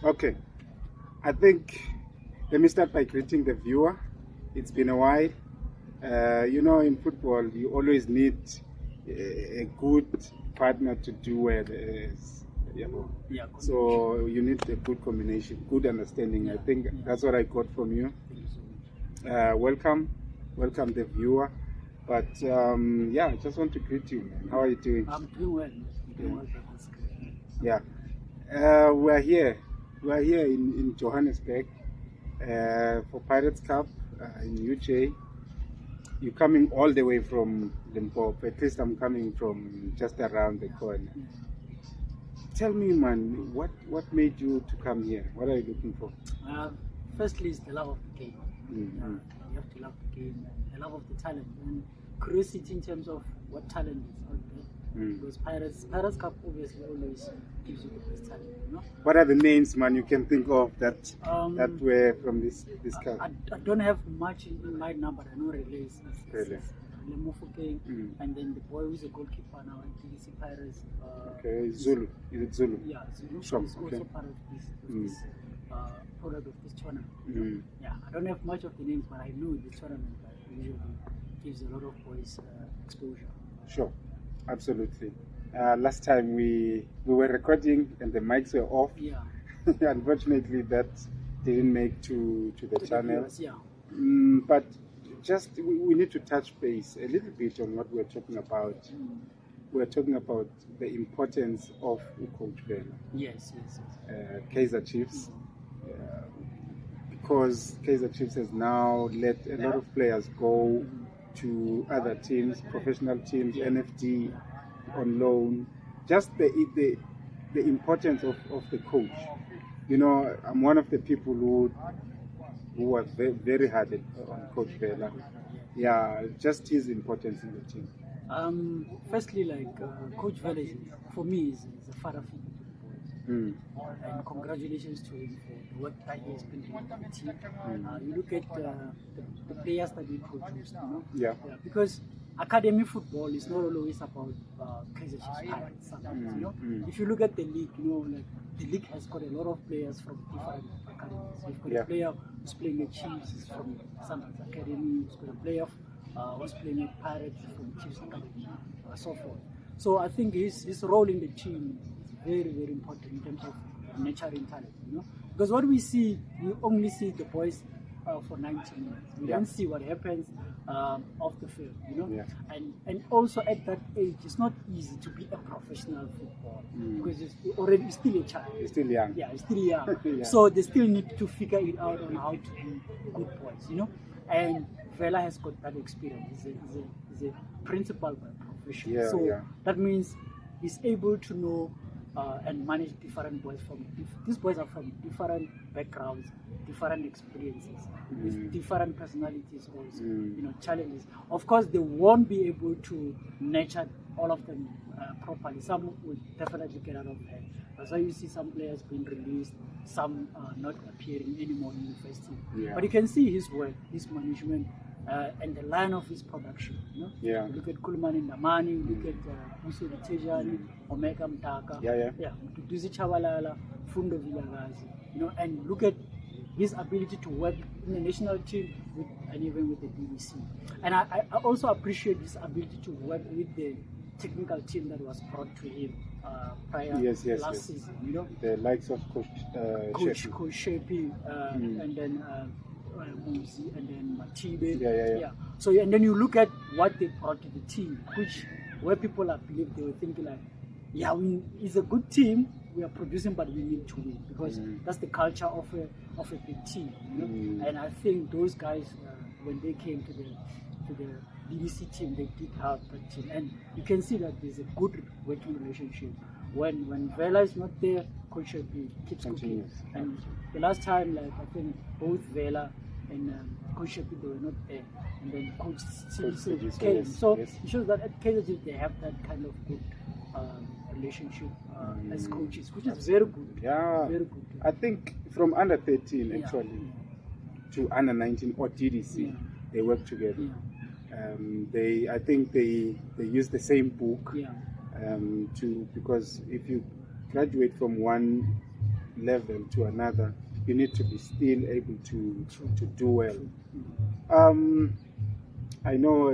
Okay, I think let me start by greeting the viewer. It's been a while. In football, you always need a good partner to do well. Yeah, So you need a good combination, good understanding. I think that's what I got from you. thank you so much. Welcome the viewer. But I just want to greet you, man. How are you doing? I'm doing well. I'm doing well. That's great. Yeah, we're here in Johannesburg for Pirates Cup in UJ. You're coming all the way from Limpopo. At least I'm coming from just around the corner. Tell me, man, what made you to come here? What are you looking for? Firstly, it's the love of the game. Mm-hmm. You have to love the game and the love of the talent and curiosity in terms of what talent is out there. Because Pirates Cup obviously always gives you the best talent. What are the names, man, you can think of that were from this cup? I don't have much in my number. I know relays. Really? And then the boy who's a goalkeeper now at BBC Pirates. Okay, Zulu. Is it Zulu? Yeah, Zulu Sure. is also part of this product of this tournament. Yeah, I don't have much of the names, but I know this tournament usually gives a lot of boys exposure. Sure, absolutely. Last time we were recording and the mics were off. Yeah. Unfortunately, that didn't make to the channel. Viewers, yeah. But just we need to touch base a little bit on what we're talking about. We're talking about the importance of Coach Vela. Yes. Kaizer Chiefs. Because Kaizer Chiefs has now let a lot of players go to other teams, professional teams, NFD, on loan. Just the importance of the coach. I'm one of the people who was very, very hard on Coach Vela. Yeah, just his importance in the team. Firstly, Coach Vela, for me, is a father figure to the boys. And congratulations to him for the work that he has been doing with the team. You look at the players that he produced, Yeah. Because academy football is not always about Kaizer Chiefs Pirates. If you look at the league, the league has got a lot of players from different academies. You've got a player who's playing at Chiefs is from Sundowns Academy. You've got a player who's playing at Pirates from Chiefs Academy, so forth. So I think his role in the team is very, very important in terms of nurturing talent. Because what we see, we only see the boys for 90 minutes. We don't see what happens off the field, And also at that age, it's not easy to be a professional footballer because it's still a child. He's still young. Yeah, he's still young. So they still need to figure it out on how to be good boys, And Vela has got that experience. He's a principal by profession. That means he's able to know and manage different boys these boys are from different backgrounds, different experiences, with different personalities also, challenges. Of course, they won't be able to nurture all of them properly. Some will definitely get out of hand. That's why you see some players being released, some not appearing anymore in the first team. Yeah. But you can see his work, his management, and the line of his production. Yeah. You look at Kulman Ndamani, you look at Musu Tejani, Omega Mtaka, Duzi Chabalala, Fundo Villagazi, and look at his ability to work in the national team and even with the BBC. And I also appreciate his ability to work with the technical team that was brought to him prior last season. The likes of Coach Shepi, and then Muzi, and then Matibe. Yeah. So and then you look at what they brought to the team, where people are believed they were thinking it's a good team. We are producing, but we need to win because that's the culture of a big team. And I think those guys, when they came to the BBC team, they did help that team, and you can see that there's a good working relationship. When Vela is not there, Coach keeps cooking. And the last time, I think both Vela and Coach they were not there, and then Coach came. So it shows that at Kaizer Chiefs they have that kind of good relationship as coaches, which is very good. Yeah, very good. I think from under 13 actually to under 19 or DDC, they work together. I think they use the same book. Because if you graduate from one level to another, you need to be still able to do well. I know,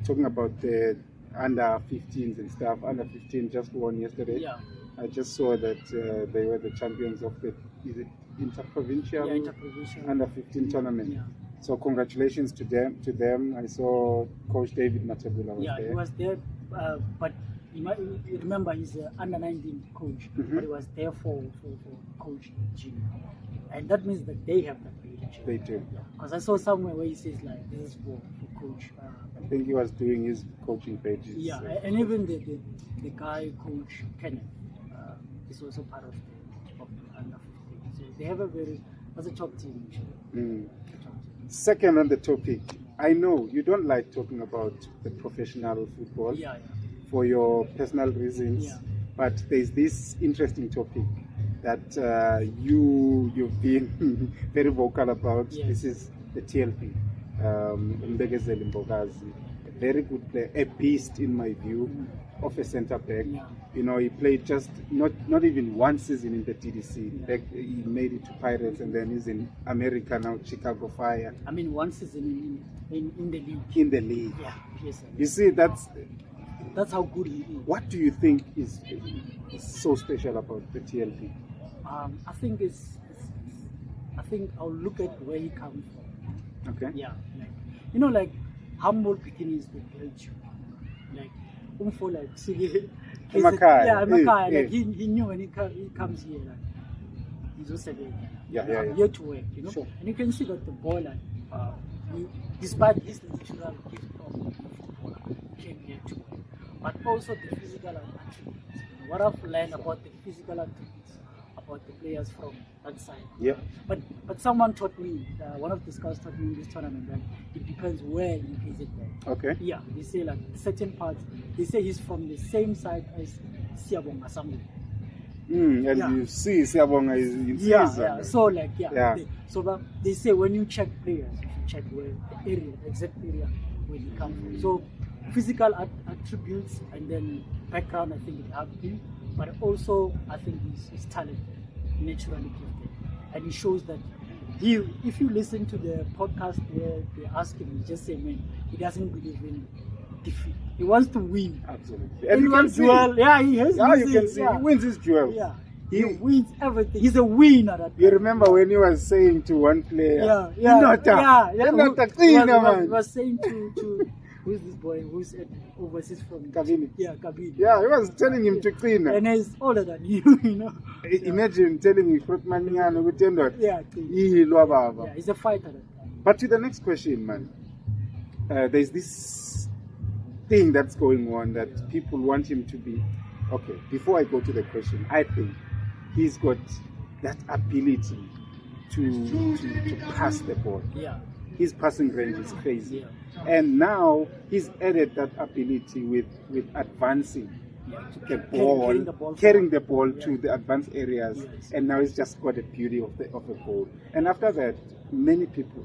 talking about the under 15s and stuff, under 15 just won yesterday. Yeah. I just saw that they were the champions of the interprovincial under 15 tournament. Yeah. So congratulations to them. I saw Coach David Matebula was there. He was there, but you remember he's an under 19 coach, but he was there for Coach Jim, and that means that they have that ability. They do. Because I saw somewhere where he says like this is for Coach. I think he was doing his coaching pages. Yeah, and even the guy Coach Kenneth is also part of the under 15. So they have that's a top team. Second on the topic, I know you don't like talking about the professional football for your personal reasons, but there's this interesting topic that you've been very vocal about. Yes. This is the TLP, Mbekezeli Mbokazi, a very good player, a beast in my view, of a centre back. You know, he played just not even one season in the TDC. He made it to Pirates, and then he's in America now, Chicago Fire. I mean, one season in the league. In the league. Yeah, yes. You see, that's how good he is. What do you think is so special about the TLP? I think I think I'll look at where he comes from. Okay. Yeah, like humble beginnings with great. Like like Makaya, he knew when he comes here, like he's also here to work, you know. Sure. And you can see that the boy, like despite his natural gift of footballer, came here to work, but also the physical attributes. What I've learned about the physical attributes about the players from that side. Yeah. But someone taught me, one of the scouts taught me in this tournament, that it depends where you visit them. Okay. Yeah, they say like certain parts, they say he's from the same side as Siabonga Samuel. And you see Siabonga is in season. Yeah. So like, they say when you check players, you should check where the area, the exact area where they come from. So physical attributes and then background, I think it helped him. But also, I think he's talented, naturally gifted. And he shows that if you listen to the podcast where they ask him, he just say, man, he doesn't believe in defeat. He wants to win. Absolutely. And you can see. He has you can see. He wins his duels. Yeah. He wins everything. He's a winner. You remember when he was saying to one player, he was saying to who's this boy who's overseas from Kabini? Yeah, Kabini. Yeah, he was telling him to clean. And he's older than you, you know. Imagine telling him, he's a fighter. But to the next question, man, there's this thing that's going on that people want him to be. Okay, before I go to the question, I think he's got that ability to pass the ball. Yeah. His passing range is crazy. Yeah. And now he's added that ability with advancing the ball, carrying the ball to the advanced areas. Yes. And now he's just got the beauty of a goal. And after that, many people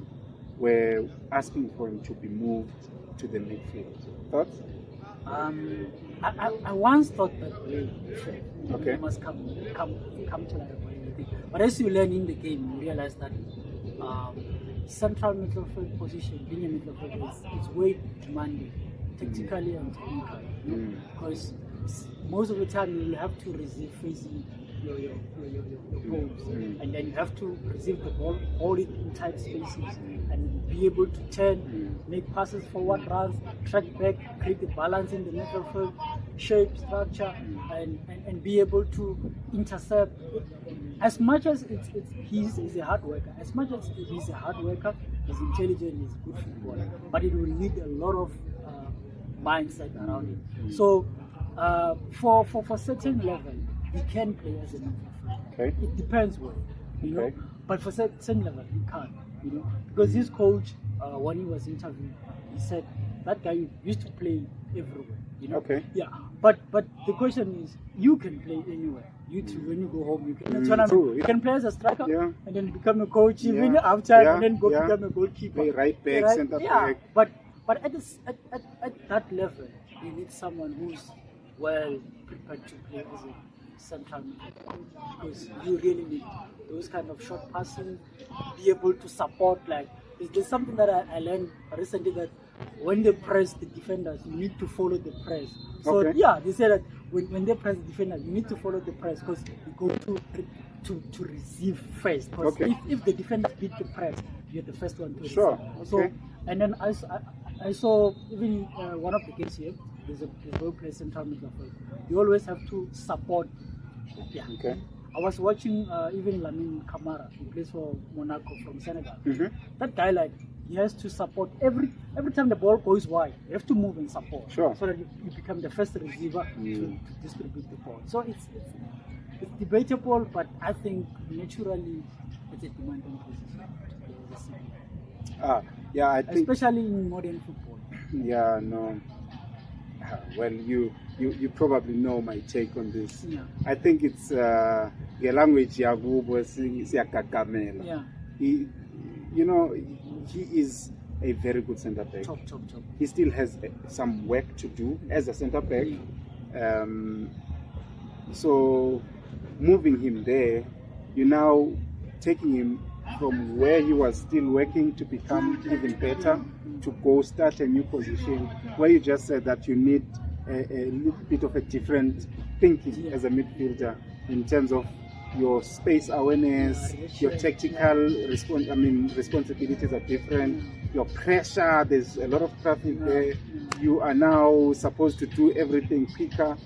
were asking for him to be moved to the midfield. Thoughts? I once thought that way. Okay. You must come to that way. But as you learn in the game, you realize that central midfield position, being a midfielder, is way demanding, tactically and technically. Because most of the time you will have to receive facing your goals, and then you have to receive the ball, hold it in tight spaces, and be able to turn, make passes forward, runs, track back, create the balance in the midfield, shape, structure, and be able to intercept. As much as he's a hard worker, as much as he's a hard worker, he's intelligent, he's a good footballer, but it will need a lot of mindset around it. So for certain level, he can play as a midfielder. Okay. It depends where, you know. But for certain level, he can't, you know, because his coach, when he was interviewed, he said that guy used to play everywhere, you know. Okay. Yeah. But the question is, you can play anywhere. You too, when you go home, you can. You can play as a striker and then become a coach even after, and then go become a goalkeeper. Play right back, center back. But at that level, you need someone who's well prepared to play as a central midfield because you really need those kind of short passing, be able to support. Like there's something that I learned recently that when they press the defenders, you need to follow the press. So yeah, they say that when they press the defenders, you need to follow the press because you go to receive first. Because if the defenders beat the press, you're the first one to receive. So and then I saw even one of the games here. There's a well placed central midfield. You always have to support. Yeah. Okay. I was watching even Lamine Camara, who plays for Monaco from Senegal. That guy, like, he has to support every time the ball goes wide. You have to move and support, so that you become the first receiver to distribute the ball. So it's debatable, but I think naturally it's a demanding position. Yeah, I think especially in modern football. Yeah, no. Well, you probably know my take on this. Yeah. I think it's the language siyagagamela. Yeah. He is a very good centre back. Top. He still has some work to do as a centre back. So moving him there, you're now taking him from where he was still working to become even better, to go start a new position where you just said that you need a little bit of a different thinking as a midfielder in terms of your space awareness, your tactical responsibilities are different, your pressure, there's a lot of traffic there, you are now supposed to do everything quicker,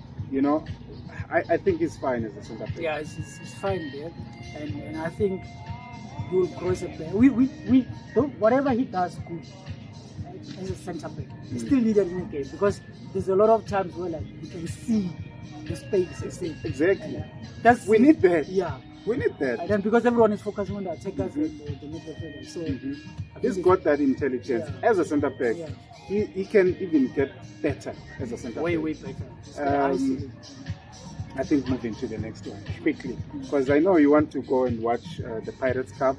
I think it's fine as a centre back. Yeah, it's fine there, and I think he will cross a player. We don't, whatever he does good as a centre back, he's still needed in the game because there's a lot of times where like you can see the space. Exactly. We need that. Yeah. We need that. And then because everyone is focusing on the attackers and the midfielders, so he's got that intelligence as a centre back. Yeah. He can even get better as a centre back. Way better. I think moving to the next one quickly, because I know you want to go and watch the Pirates Cup.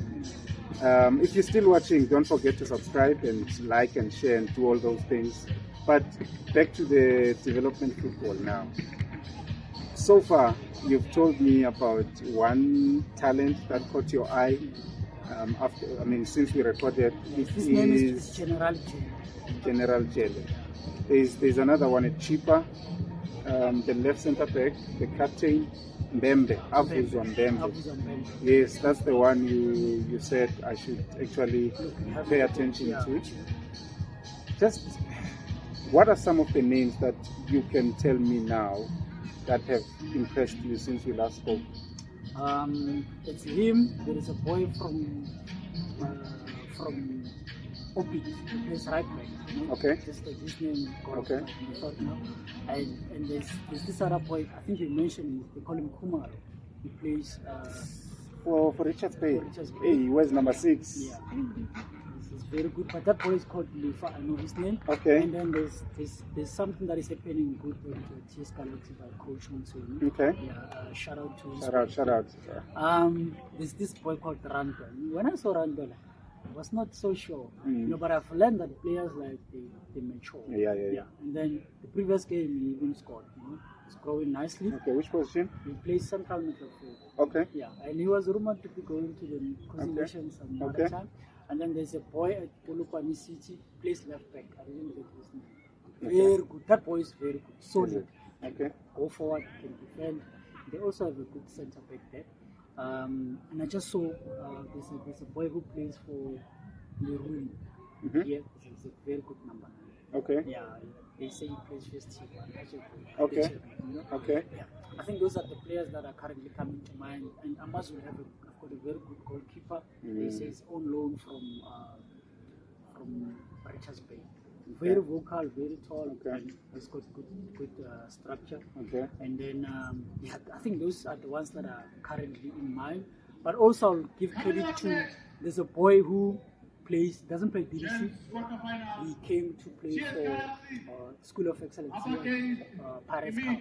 If you're still watching, don't forget to subscribe and like and share and do all those things. But back to the development football now. So far, you've told me about one talent that caught your eye. Since we recorded, his name is General Jele. There's another one, a cheaper. The left centre back, the captain, Mbembe. Yes, that's the one you said I should actually pay attention to. Just what are some of the names that you can tell me now that have impressed you since we last spoke? It's him. There is a boy from Opit, plays right back. Okay. Just like his name. Okay. And there's this other boy. I think you mentioned. They call him Khumalo. He plays for Richards Bay. Hey, he wears number 6. Yeah. He's very good. But that boy is called Lifa. I know his name. Okay. And then there's something that is happening good with TS Galaxy by Coach Monsoni. Okay. Yeah. Shout out. There's this boy called Randall. When I saw Randall, I was not so sure, but I've learned that players they mature. Yeah. And then the previous game he even scored. He's growing nicely. Okay, which position? He plays central midfield. Okay. Yeah, and he was rumored to be going to the consolation some other time. And then there's a boy at Polokwane City, plays left back. I didn't get his name. Very good. That boy is very good. Solid. Okay. Go forward, can defend. They also have a good centre back there. And I just saw there's a boy who plays for Leroy. Yeah, it's a very good number. Okay. Yeah, they say he plays first team. Okay. Okay. Yeah, I think those are the players that are currently coming to mind. And Amas will have got a very good goalkeeper. He says on loan from Richards Bay. Very vocal, very tall, and has got good structure. Okay. And then I think those are the ones that are currently in mind. But also I'll give credit to there's a boy who doesn't play DDC. He came to play for School of Excellence, Pirates Cup.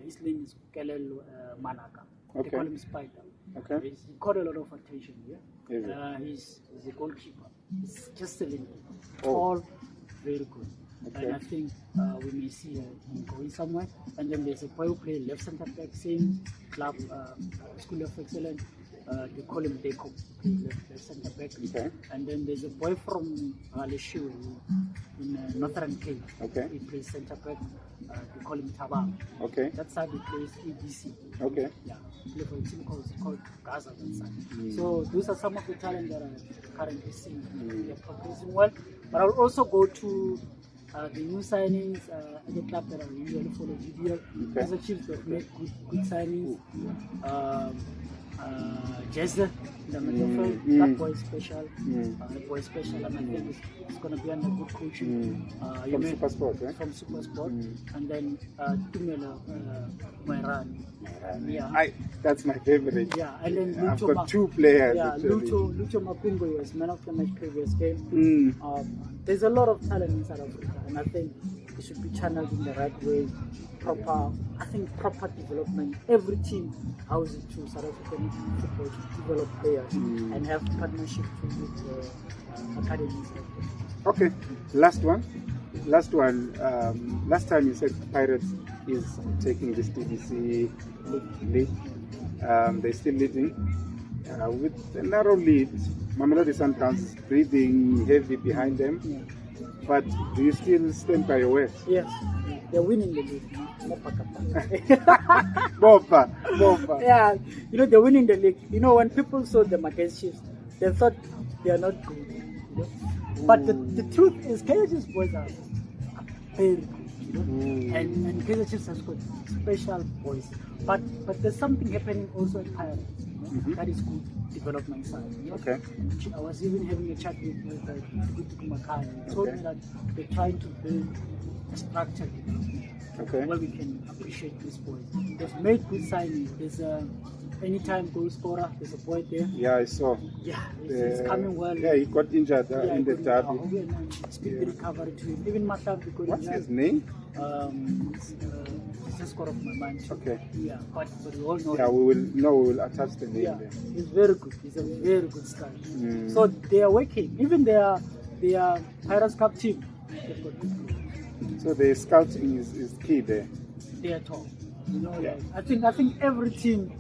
His name is Kelelo Manaka. They call him Spider. Okay. He caught a lot of attention here. He's a goalkeeper. He's just a little tall. Very good. and I think we may see him going somewhere. And then there's a boy who plays left centre back, same club, School of Excellence. They call him Deko, left centre back. Okay. And then there's a boy from Leshu in Northern Cape. Okay. He plays centre back. They call him Tabang. Okay. That side he plays EBC. Okay. Yeah. He plays for a team called Gaza that side. So those are some of the talent that I'm currently seeing. They're progressing well. But I'll also go to the new signings at the club that I usually follow, GDL. As a Chiefs, they've made good signings. Jesse, the midfield, that boy is special. The boy is special, and I think it's going to be under good coaching. From Supersport, right? From Supersport. And then Khumalo, Moirani. Yeah. That's my favorite. Yeah, and then I've got two players. Yeah, Lucho Mapingo was man of the match previous game. There's a lot of talent in South Africa, and I think it should be channeled in the right way. Proper development. Every team houses to South African football to develop players and have partnership with the academies. Okay, last one. Last time you said Pirates is taking this TBC league. They're still leading with a narrow lead. Mamelodi Sundowns is breathing heavy behind them. Yeah. But do you still stand by your word? Yes, they're winning the league. Bofa. Yeah, they're winning the league. When people saw them against Chiefs, they thought they are not good. But the truth is, Kaizer Chiefs boys are very good. And Kaizer Chiefs has got special boys. But there's something happening also at Pirates. That is good development side. Okay. I was even having a chat with Mbokazi. He told me that they're trying to build a structured development. Okay. Where we can appreciate these boys. They've made good signings. There's anytime goal scorer. There's a boy there. Yeah, I saw. Yeah, he's coming well. Yeah, he got injured in the derby. Speed recovery to him. Even Matav got What's his name? It's just got off my mind. Okay. Yeah, but we all know. Yeah, we will attach the name there. He's very good. He's a very good star. So they are working. Even their Pirates Cup team, they've got good. So the scouting is key there. They are top. I think every team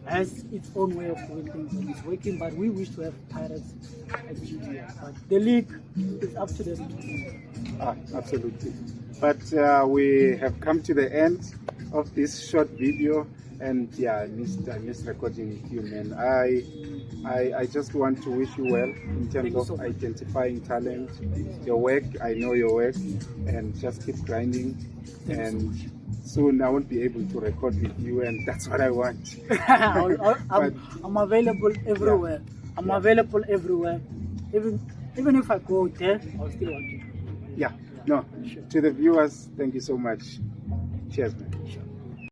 has its own way of doing things and it's working, but we wish to have Pirates at GDL. But the league is up to them to do. Absolutely. But we have come to the end of this short video, and I missed recording with you, man. I just want to wish you well in terms of identifying talent, your work. I know your work, and just keep grinding. And soon I won't be able to record with you, and that's what I want. I'm available everywhere. I'm available everywhere. Even if I go there, I'll still want you. Yeah. No. Sure. To the viewers, thank you so much. Cheers, man. Sure.